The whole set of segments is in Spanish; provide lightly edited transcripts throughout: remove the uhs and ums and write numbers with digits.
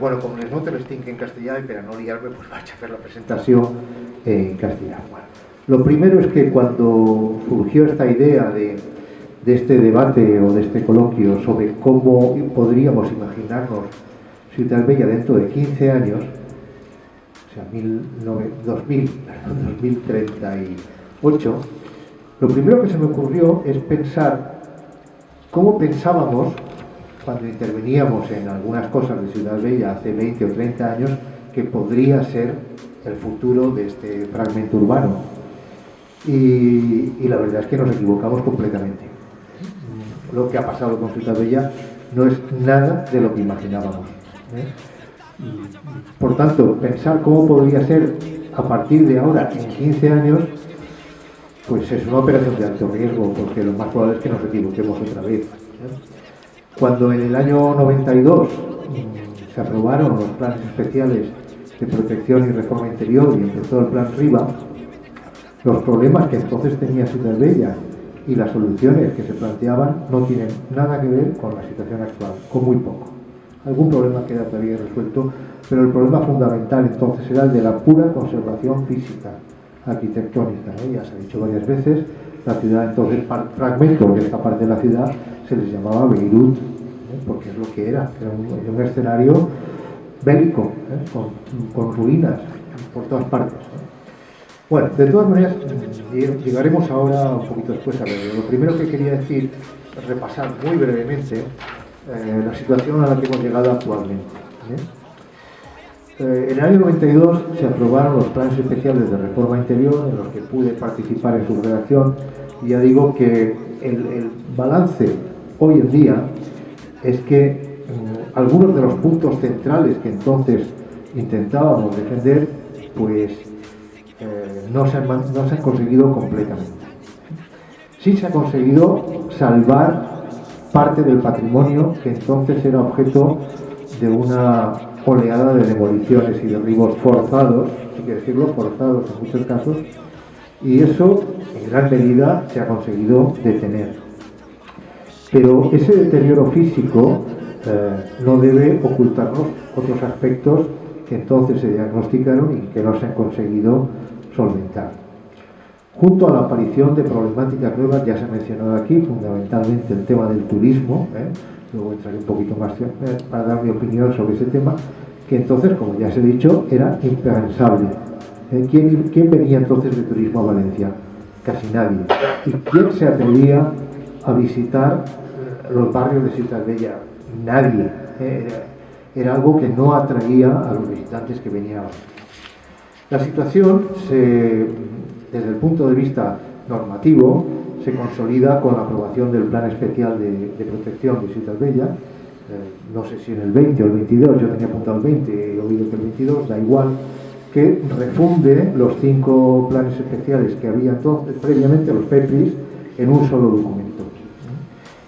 bueno, com les notes les tinc en castellà y para no liarme pues vaig a hacer la presentación en castellano. Bueno, lo primero es que cuando surgió esta idea de este debate o de este coloquio sobre cómo podríamos imaginarnos Ciutat Bella dentro de 15 años, o sea, 2038, lo primero que se me ocurrió es pensar cómo pensábamos cuando interveníamos en algunas cosas de Ciutat Bella hace 20 o 30 años que podría ser el futuro de este fragmento urbano. Y la verdad es que nos equivocamos completamente. Lo que ha pasado con Ciutat Bella no es nada de lo que imaginábamos. Por tanto, pensar cómo podría ser a partir de ahora, en 15 años, pues es una operación de alto riesgo, porque lo más probable es que nos equivoquemos otra vez. Cuando en el año 92 se aprobaron los planes especiales de protección y reforma interior y empezó el plan Riva, los problemas que entonces tenía Ciutat Bella y las soluciones que se planteaban no tienen nada que ver con la situación actual, con muy poco. Algún problema queda todavía resuelto, pero el problema fundamental entonces era el de la pura conservación física, arquitectónica. Ya se ha dicho varias veces, la ciudad entonces, fragmentos de esta parte de la ciudad se les llamaba Beirut, porque es lo que era un escenario bélico, con ruinas por todas partes. Bueno, de todas maneras, llegaremos ahora un poquito después a ver. Lo primero que quería decir, repasar muy brevemente la situación a la que hemos llegado actualmente. En el año 92 se aprobaron los planes especiales de reforma interior en los que pude participar en su redacción y ya digo que el balance hoy en día es que algunos de los puntos centrales que entonces intentábamos defender pues no se han conseguido completamente. Sí se ha conseguido salvar parte del patrimonio que entonces era objeto de una oleada de demoliciones y derribos forzados, hay que decirlo, forzados en muchos casos, y eso en gran medida se ha conseguido detener. Pero ese deterioro físico no debe ocultarnos otros aspectos que entonces se diagnosticaron y que no se han conseguido solventar. Junto a la aparición de problemáticas nuevas, ya se ha mencionado aquí, fundamentalmente el tema del turismo, luego entraré un poquito más para dar mi opinión sobre ese tema, que entonces, como ya se ha dicho, era impensable. ¿Quién venía entonces de turismo a Valencia? Casi nadie. ¿Y quién se atrevía a visitar los barrios de Ciutat Bella? Nadie. Era algo que no atraía a los visitantes que venían. La situación, desde el punto de vista normativo, se consolida con la aprobación del Plan Especial de Protección de Ciutat Bella, no sé si en el 20 o el 22, yo tenía apuntado el 20, he oído que el 22, da igual, que refunde los 5 planes especiales que había entonces, previamente, los PEPRIS, en un solo documento.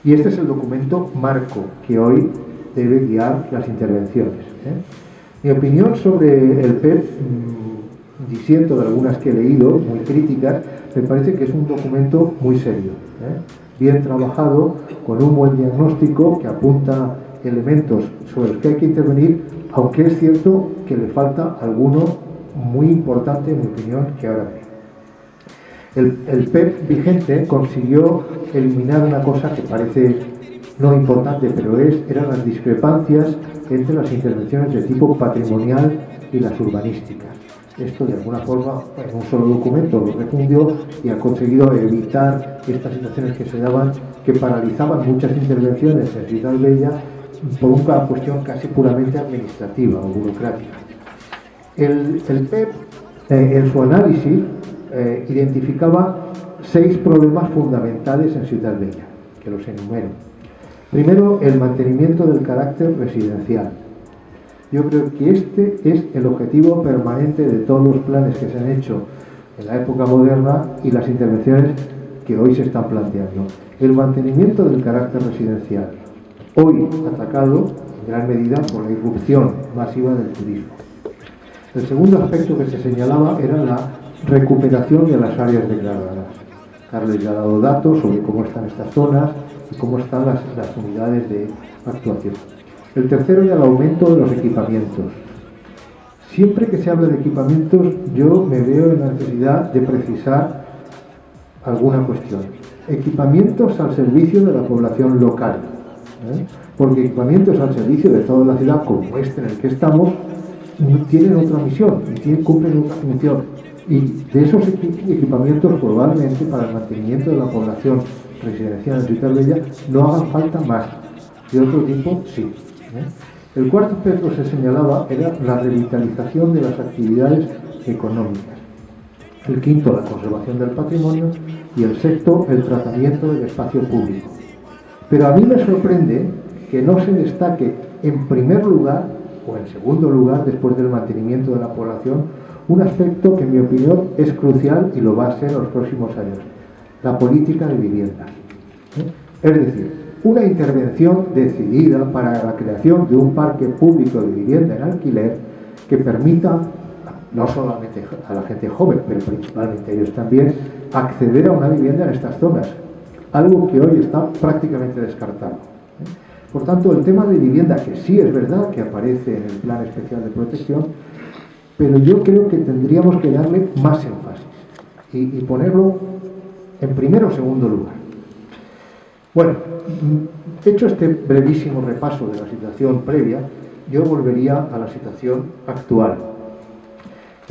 Y este es el documento marco que hoy debe guiar las intervenciones. Mi opinión sobre el PEP, disiento de algunas que he leído, muy críticas, me parece que es un documento muy serio, bien trabajado, con un buen diagnóstico que apunta elementos sobre los que hay que intervenir, aunque es cierto que le falta alguno muy importante, en mi opinión, que ahora ve. El PEP vigente consiguió eliminar una cosa que parece no importante, pero eran las discrepancias entre las intervenciones de tipo patrimonial y las urbanísticas. Esto de alguna forma en un solo documento lo refundió y ha conseguido evitar estas situaciones que se daban, que paralizaban muchas intervenciones en Ciutat Bella por una cuestión casi puramente administrativa o burocrática. El PEP, en su análisis, identificaba 6 problemas fundamentales en Ciutat Bella, que los enumero. Primero, el mantenimiento del carácter residencial. Yo creo que este es el objetivo permanente de todos los planes que se han hecho en la época moderna y las intervenciones que hoy se están planteando. El mantenimiento del carácter residencial, hoy atacado en gran medida por la irrupción masiva del turismo. El segundo aspecto que se señalaba era la recuperación de las áreas degradadas. Carles ya ha dado datos sobre cómo están estas zonas y cómo están las unidades de actuación. El tercero es el aumento de los equipamientos. Siempre que se habla de equipamientos, yo me veo en la necesidad de precisar alguna cuestión. Equipamientos al servicio de la población local, porque equipamientos al servicio de toda la ciudad, como este en el que estamos, tienen otra misión y cumplen otra función. Y de esos equipamientos, probablemente para el mantenimiento de la población residencial en Ciutat Bella no hagan falta más. De otro tipo, sí. El cuarto aspecto que se señalaba era la revitalización de las actividades económicas. El quinto, la conservación del patrimonio. Y el sexto, el tratamiento del espacio público. Pero a mí me sorprende que no se destaque en primer lugar o en segundo lugar, después del mantenimiento de la población, un aspecto que en mi opinión es crucial y lo va a ser en los próximos años: la política de vivienda. Es decir, una intervención decidida para la creación de un parque público de vivienda en alquiler que permita, no solamente a la gente joven, pero principalmente a ellos también, acceder a una vivienda en estas zonas, algo que hoy está prácticamente descartado. Por tanto, el tema de vivienda, que sí es verdad que aparece en el Plan Especial de Protección, pero yo creo que tendríamos que darle más énfasis y ponerlo en primero o segundo lugar. Bueno, hecho este brevísimo repaso de la situación previa, yo volvería a la situación actual.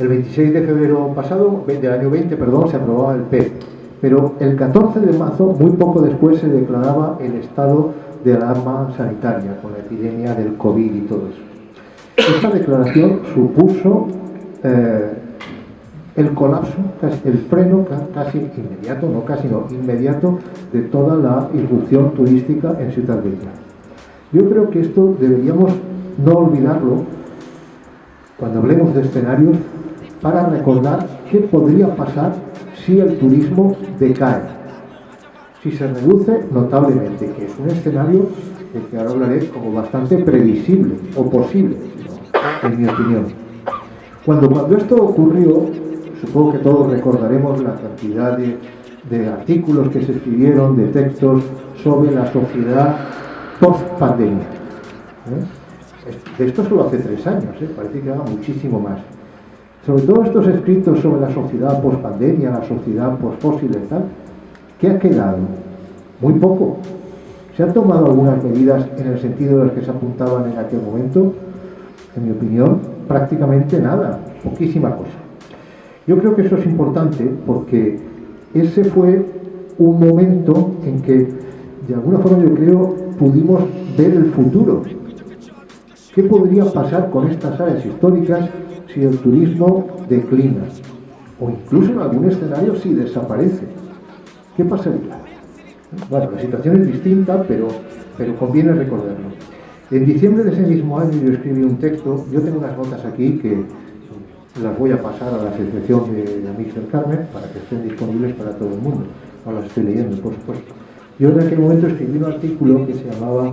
El 26 de febrero pasado, del año 20, se aprobaba el PEP, pero el 14 de marzo, muy poco después, se declaraba el estado de alarma sanitaria con la epidemia del COVID y todo eso. Esta declaración supuso el colapso, el freno casi inmediato, no casi no, inmediato de toda la irrupción turística en Ciutat Bella. Yo creo que esto deberíamos no olvidarlo cuando hablemos de escenarios, para recordar qué podría pasar si el turismo decae, si se reduce notablemente, que es un escenario del que ahora hablaré como bastante previsible o posible, en mi opinión. Cuando esto ocurrió, supongo que todos recordaremos la cantidad de artículos que se escribieron, de textos sobre la sociedad post-pandemia. De esto solo hace 3 años, parece que haga muchísimo más. Sobre todo estos escritos sobre la sociedad post-pandemia, la sociedad post-fósil y tal, ¿qué ha quedado? Muy poco. ¿Se han tomado algunas medidas en el sentido de las que se apuntaban en aquel momento? En mi opinión, prácticamente nada, poquísima cosa. Yo creo que eso es importante porque ese fue un momento en que, de alguna forma, yo creo, pudimos ver el futuro. ¿Qué podría pasar con estas áreas históricas si el turismo declina? O incluso en algún escenario si desaparece. ¿Qué pasaría? Bueno, la situación es distinta, pero conviene recordarlo. En diciembre de ese mismo año yo escribí un texto. Yo tengo unas notas aquí que las voy a pasar a la Asociación de Amigos del Carmen para que estén disponibles para todo el mundo. No las estoy leyendo, por supuesto. Yo en aquel momento escribí un artículo que se llamaba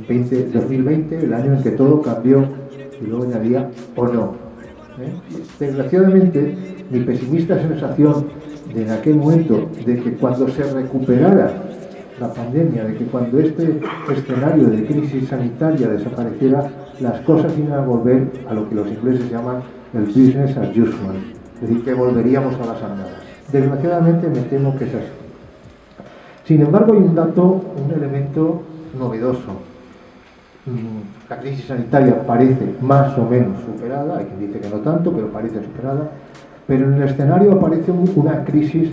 2020, el año en que todo cambió, y luego añadía o no. Desgraciadamente, mi pesimista sensación de en aquel momento de que cuando se recuperara la pandemia, de que cuando este escenario de crisis sanitaria desapareciera, las cosas iban a volver a lo que los ingleses llaman el business as usual, es decir, que volveríamos a las andadas. Desgraciadamente me temo que es así. Sin embargo, hay un dato, un elemento novedoso. La crisis sanitaria parece más o menos superada, hay quien dice que no tanto, pero parece superada, pero en el escenario aparece una crisis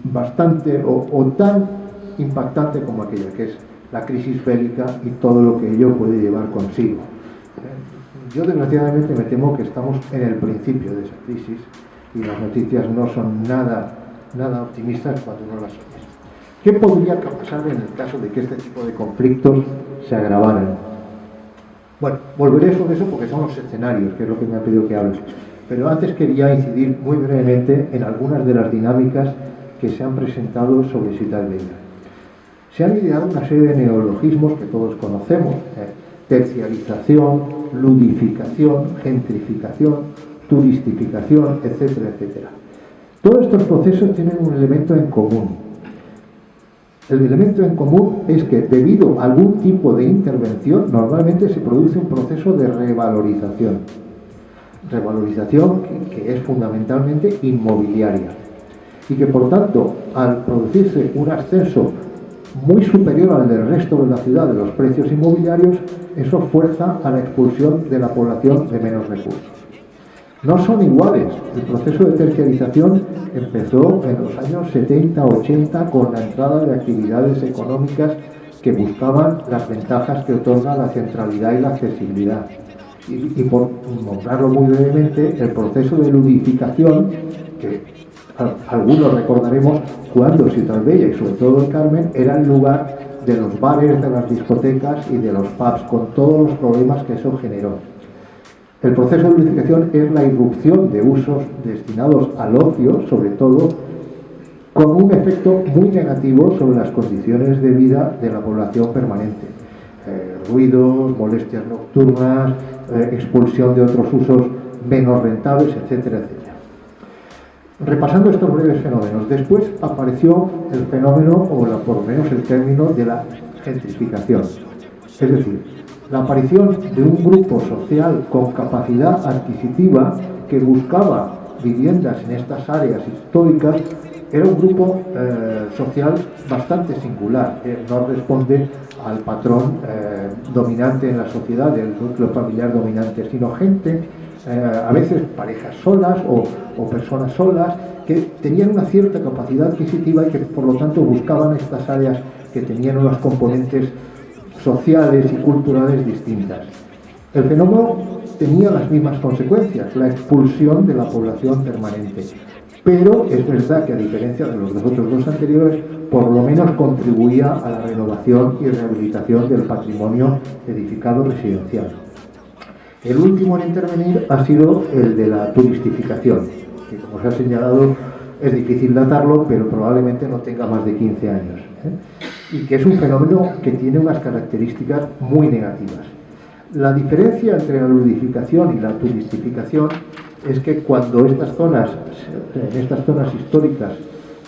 bastante o tan impactante como aquella, que es la crisis bélica y todo lo que ello puede llevar consigo. Yo desgraciadamente me temo que estamos en el principio de esa crisis y las noticias no son nada optimistas cuando uno las oye. ¿Qué podría pasar en el caso de que este tipo de conflictos se agravaran? Bueno, volveré sobre eso porque son los escenarios, que es lo que me ha pedido que hable. Pero antes quería incidir muy brevemente en algunas de las dinámicas que se han presentado sobre Ciutat Bella. Se han ideado una serie de neologismos que todos conocemos: terciarización, ludificación, gentrificación, turistificación, etcétera, etcétera. Todos estos procesos tienen un elemento en común. El elemento en común es que debido a algún tipo de intervención normalmente se produce un proceso de revalorización. Revalorización que es fundamentalmente inmobiliaria y que por tanto al producirse un ascenso muy superior al del resto de la ciudad de los precios inmobiliarios, eso fuerza a la expulsión de la población de menos recursos. No son iguales. El proceso de terciarización empezó en los años 70-80 con la entrada de actividades económicas que buscaban las ventajas que otorga la centralidad y la accesibilidad. Y por nombrarlo muy brevemente, el proceso de ludificación, que algunos recordaremos cuando Ciutat Bella y sobre todo en Carmen era el lugar de los bares, de las discotecas y de los pubs, con todos los problemas que eso generó. El proceso de ludificación es la irrupción de usos destinados al ocio, sobre todo, con un efecto muy negativo sobre las condiciones de vida de la población permanente. Ruidos, molestias nocturnas, expulsión de otros usos menos rentables, etcétera, etcétera. Repasando estos breves fenómenos, después apareció el fenómeno, o por lo menos el término, de la gentrificación. Es decir, la aparición de un grupo social con capacidad adquisitiva que buscaba viviendas en estas áreas históricas. Era un grupo social bastante singular, no responde al patrón dominante en la sociedad, del núcleo familiar dominante, sino gente, a veces parejas solas o personas solas, que tenían una cierta capacidad adquisitiva y que por lo tanto buscaban estas áreas que tenían unos componentes sociales y culturales distintas. El fenómeno tenía las mismas consecuencias, la expulsión de la población permanente. Pero es verdad que a diferencia de los otros dos anteriores, por lo menos contribuía a la renovación y rehabilitación del patrimonio edificado residencial. El último en intervenir ha sido el de la turistificación, que como se ha señalado es difícil datarlo, pero probablemente no tenga más de 15 años, y que es un fenómeno que tiene unas características muy negativas. La diferencia entre la ludificación y la turistificación es que cuando en estas zonas históricas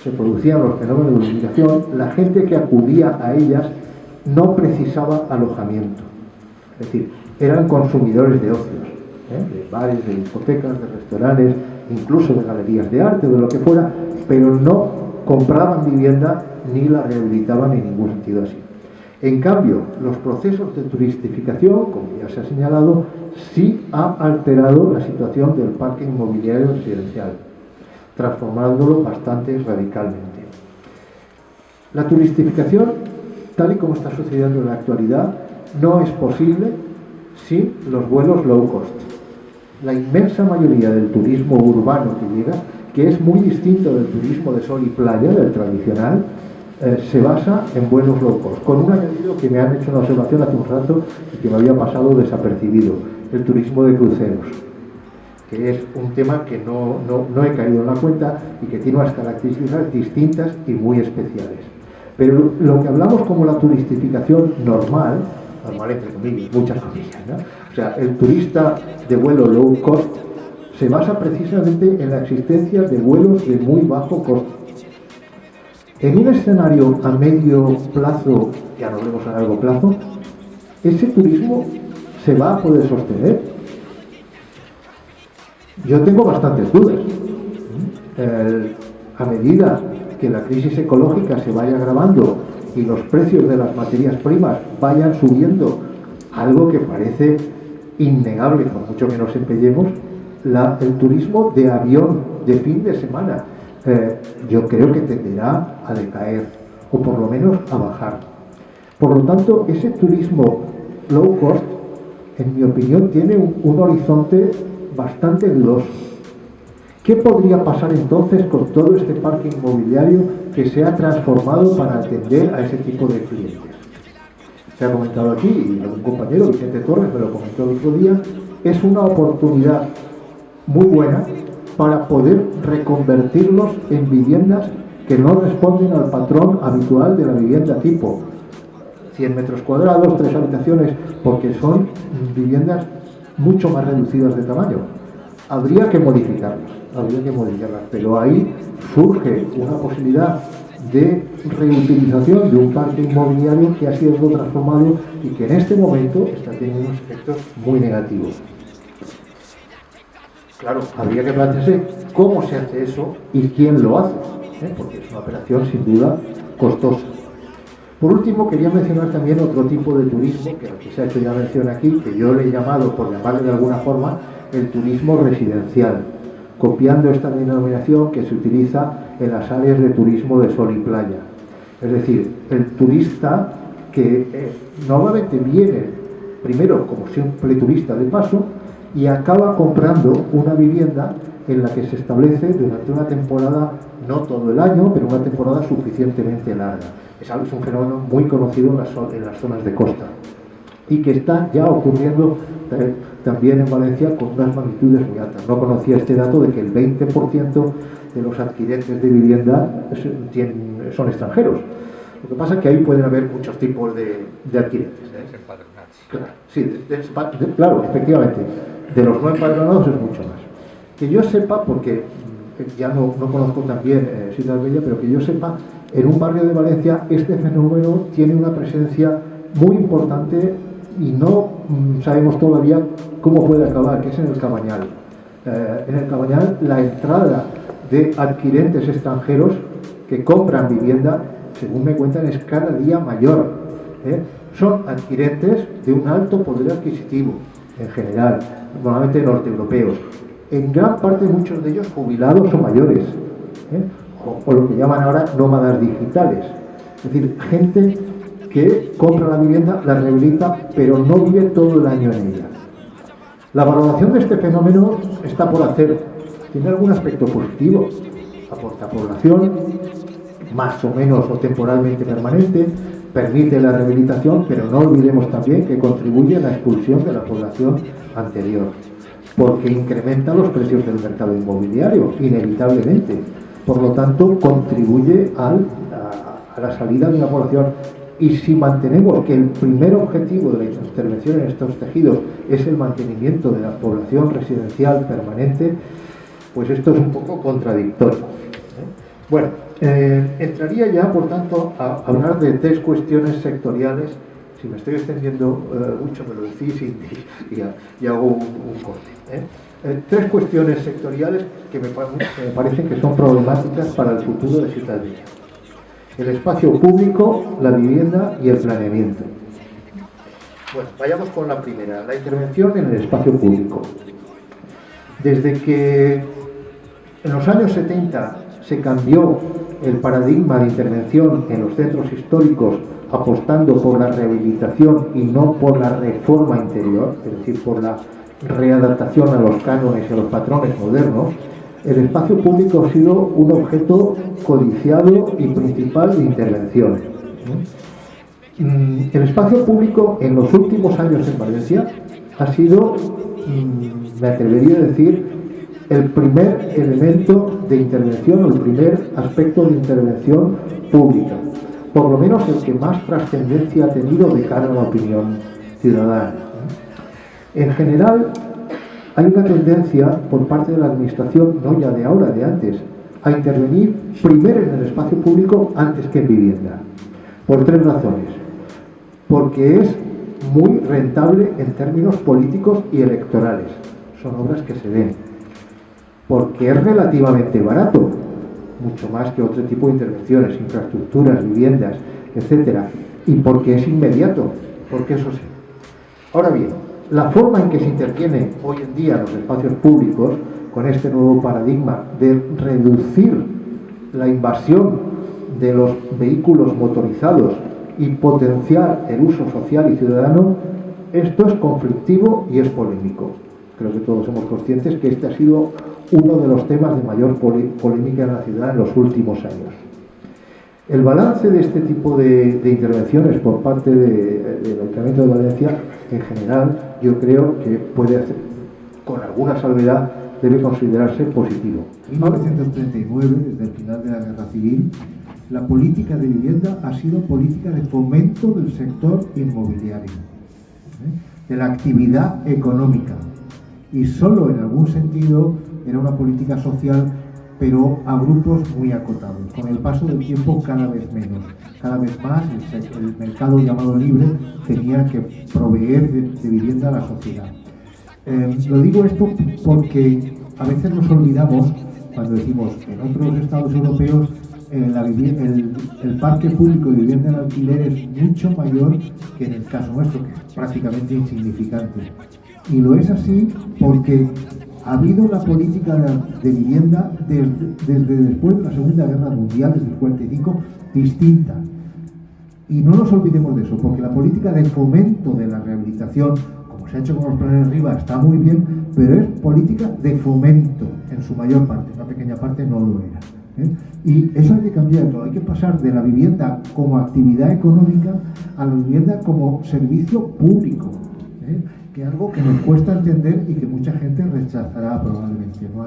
se producían los fenómenos de ludificación, la gente que acudía a ellas no precisaba alojamiento. Es decir, eran consumidores de ocios, de bares, de discotecas, de restaurantes, incluso de galerías de arte, de lo que fuera, pero no compraban vivienda ni la rehabilitaban en ningún sentido así. En cambio, los procesos de turistificación, como ya se ha señalado, sí ha alterado la situación del parque inmobiliario residencial, transformándolo bastante radicalmente. La turistificación, tal y como está sucediendo en la actualidad, no es posible sin los vuelos low cost. La inmensa mayoría del turismo urbano que llega, que es muy distinto del turismo de sol y playa, del tradicional, se basa en vuelos low cost, con un añadido que me han hecho una observación hace un rato y que me había pasado desapercibido: el turismo de cruceros, que es un tema que no he caído en la cuenta y que tiene unas características distintas y muy especiales. Pero lo que hablamos como la turistificación normal entre comillas, muchas comillas, ¿no? O sea, el turista de vuelo low cost se basa precisamente en la existencia de vuelos de muy bajo coste. En un escenario a medio plazo, ya no hablemos a largo plazo, ese turismo se va a poder sostener. Yo tengo bastantes dudas. A medida que la crisis ecológica se vaya agravando y los precios de las materias primas vayan subiendo, algo que parece innegable, por mucho que nos empeñemos, el turismo de avión de fin de semana, yo creo que tenderá a decaer, o por lo menos a bajar. Por lo tanto, ese turismo low cost, en mi opinión, tiene un horizonte bastante dudoso. ¿Qué podría pasar entonces con todo este parque inmobiliario que se ha transformado para atender a ese tipo de clientes? Se ha comentado aquí, y algún compañero, Vicente Torres, me lo comentó el otro día, es una oportunidad muy buena para poder reconvertirlos en viviendas que no responden al patrón habitual de la vivienda tipo 100 metros cuadrados, 3 habitaciones, porque son viviendas mucho más reducidas de tamaño. Habría que modificarlas, pero ahí surge una posibilidad de reutilización de un parque inmobiliario que ha sido transformado y que en este momento está teniendo unos efectos muy negativos. Claro, habría que plantearse cómo se hace eso y quién lo hace, porque es una operación sin duda costosa. Por último, quería mencionar también otro tipo de turismo, que al que se ha hecho ya mención aquí, que yo le he llamado, por llamarle de alguna forma, el turismo residencial, copiando esta denominación que se utiliza en las áreas de turismo de sol y playa. Es decir, el turista que normalmente viene primero como simple turista de paso y acaba comprando una vivienda en la que se establece durante una temporada, no todo el año, pero una temporada suficientemente larga. Es un fenómeno muy conocido en las zonas de costa y que está ya ocurriendo también en Valencia con unas magnitudes muy altas. No conocía este dato de que el 20% de los adquirentes de vivienda son extranjeros. Lo que pasa es que ahí pueden haber muchos tipos de adquirentes. Claro, sí, claro, efectivamente. De los no empadronados es mucho más. Que yo sepa, porque ya no conozco también Ciudad Bella, pero que yo sepa, en un barrio de Valencia este fenómeno tiene una presencia muy importante y no sabemos todavía cómo puede acabar, que es en el Cabañal. En el Cabañal la entrada de adquirentes extranjeros que compran vivienda, según me cuentan, es cada día mayor. Son adquirentes de un alto poder adquisitivo, en general, normalmente norteeuropeos. En gran parte muchos de ellos jubilados o mayores, o lo que llaman ahora nómadas digitales. Es decir, gente que compra la vivienda, la rehabilita, pero no vive todo el año en ella. La valoración de este fenómeno está por hacer. Tiene algún aspecto positivo. Aporta población, más o menos o temporalmente permanente, permite la rehabilitación, pero no olvidemos también que contribuye a la expulsión de la población anterior, porque incrementa los precios del mercado inmobiliario, inevitablemente. Por lo tanto, contribuye a la salida de una población. Y si mantenemos que el primer objetivo de la intervención en estos tejidos es el mantenimiento de la población residencial permanente, pues esto es un poco contradictorio. Bueno, entraría ya, por tanto, a hablar de tres cuestiones sectoriales. Si me estoy extendiendo mucho, me lo decís y hago un corte. Tres cuestiones sectoriales que me parecen que son problemáticas para el futuro de Ciutat Bella: el espacio público, la vivienda y el planeamiento. Bueno, vayamos con la primera, la intervención en el espacio público. Desde que en los años 70 se cambió el paradigma de intervención en los centros históricos, apostando por la rehabilitación y no por la reforma interior, es decir, por la readaptación a los cánones y a los patrones modernos, el espacio público ha sido un objeto codiciado y principal de intervención. El espacio público en los últimos años en Valencia ha sido, me atrevería a decir, el primer elemento de intervención o el primer aspecto de intervención pública, por lo menos el que más trascendencia ha tenido de cara a la opinión ciudadana. En general, hay una tendencia por parte de la administración, no ya de ahora, de antes, a intervenir primero en el espacio público antes que en vivienda, por tres razones. Porque es muy rentable en términos políticos y electorales, son obras que se ven. Porque es relativamente barato, mucho más que otro tipo de intervenciones, infraestructuras, viviendas, etcétera, y porque es inmediato, porque eso sí. Ahora bien, la forma en que se interviene hoy en día en los espacios públicos, con este nuevo paradigma de reducir la invasión de los vehículos motorizados y potenciar el uso social y ciudadano, esto es conflictivo y es polémico. Creo que todos somos conscientes que este ha sido uno de los temas de mayor polémica en la ciudad en los últimos años. El balance de este tipo de intervenciones por parte del Ayuntamiento de Valencia, en general, yo creo que puede hacer, con alguna salvedad, debe considerarse positivo. En 1939, desde el final de la Guerra Civil, la política de vivienda ha sido política de fomento del sector inmobiliario, de la actividad económica, y solo en algún sentido era una política social pero a grupos muy acotados. Con el paso del tiempo cada vez menos, cada vez más el mercado llamado libre tenía que proveer de vivienda a la sociedad. Lo digo esto porque a veces nos olvidamos cuando decimos que en otros estados europeos el parque público de vivienda en alquiler es mucho mayor que en el caso nuestro, que es prácticamente insignificante. Y lo es así porque ha habido una política de vivienda desde después de la Segunda Guerra Mundial, desde el 45, distinta. Y no nos olvidemos de eso, porque la política de fomento de la rehabilitación, como se ha hecho con los planes RIVA, está muy bien, pero es política de fomento en su mayor parte, una pequeña parte no lo era. Y eso hay que cambiarlo, hay que pasar de la vivienda como actividad económica a la vivienda como servicio público, que es algo que nos cuesta entender y que mucha gente rechazará probablemente, ¿no?